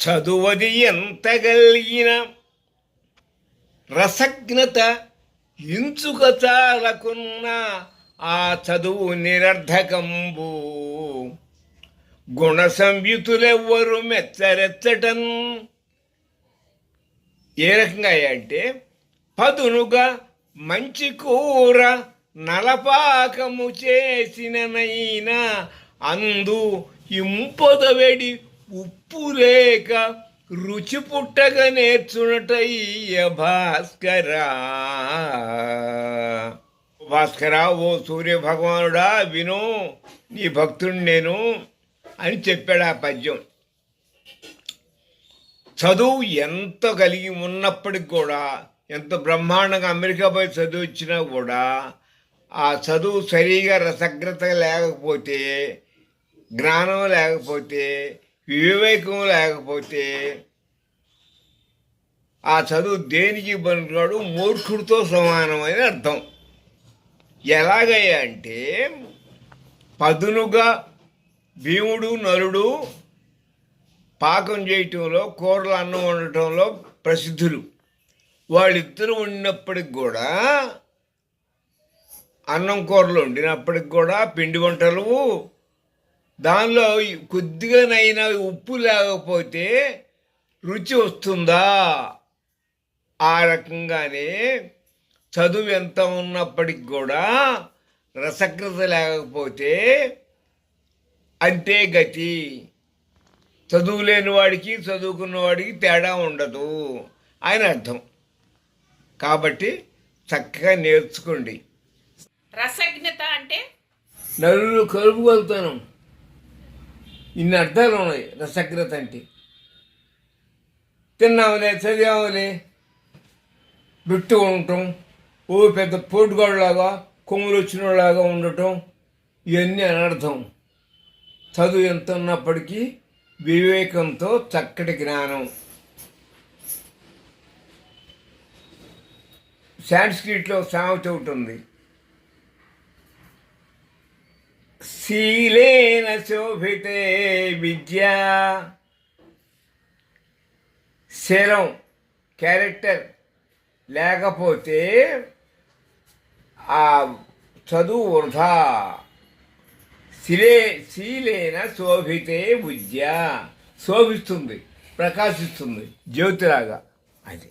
చదువది ఎంత కలిగిన రసజ్ఞత ఇంచుక చాలకున్న ఆ చదువు నిరర్ధకంబు. గుణ సంయుతులెవ్వరు మెచ్చరెచ్చటన్. ఏ రకంగా అంటే పదునుగా మంచి కూర నలపాకము చేసిననైనా అందు ఇంపొదవెడి ఉప్పు లేక రుచి పుట్టగా నేర్చునటయ్య భాస్కరా. భాస్కరా, ఓ సూర్య భగవానుడా విను, నీ భక్తుడు నేను అని చెప్పాడు ఆ పద్యం. చదువు ఎంత కలిగి ఉన్నప్పటికి కూడా, ఎంత బ్రహ్మాండంగా అమెరికా పోయి చదువు వచ్చినా కూడా ఆ చదువు సరిగా రసగ్రత లేకపోతే, జ్ఞానం లేకపోతే, వివేకం లేకపోతే ఆ చదువు దేనికి పనికిరాడు, మూర్ఖుడితో సమానమైన అర్థం. ఎలాగయ్యా అంటే పదునుగా భీముడు నలుడు పాకం చేయటంలో, కూరలు అన్నం వండటంలో ప్రసిద్ధులు. వాళ్ళిద్దరూ ఉన్నప్పటికి కూడా, అన్నం కూరలు వండినప్పటికి కూడా, పిండి వంటలు దానిలో కొద్దిగానైనా ఉప్పు లేకపోతే రుచి వస్తుందా? ఆ రకంగానే చదువు ఎంత ఉన్నప్పటికి కూడా రసజ్ఞత లేకపోతే అంతే గతి. చదువు లేని వాడికి చదువుకున్న వాడికి తేడా ఉండదు అని అర్థం. కాబట్టి చక్కగా నేర్చుకోండి. రసజ్ఞత అంటే నలుగురు కలుపుకొలుతాను, ఇన్ని అర్థాలు ఉన్నాయి. రసజ్ఞత అంటే తిన్నాములే, చదివాములే, బిట్టు ఉండటం, ఓ పెద్ద పోటుగాడులాగా కొమ్ములు వచ్చినలాగా ఉండటం, ఇవన్నీ అనర్థం. చదువు ఎంత ఉన్నప్పటికీ వివేకంతో చక్కటి జ్ఞానం. సాంస్క్రిట్లో సామెత ఒకటి ఉంది, శీలేన శోభితే విద్య. శీలం, క్యారెక్టర్ లేకపోతే ఆ చదువు వృధా. శీలేన శోభితే విద్య, శోభిస్తుంది, ప్రకాశిస్తుంది జ్యోతిలాగా. అది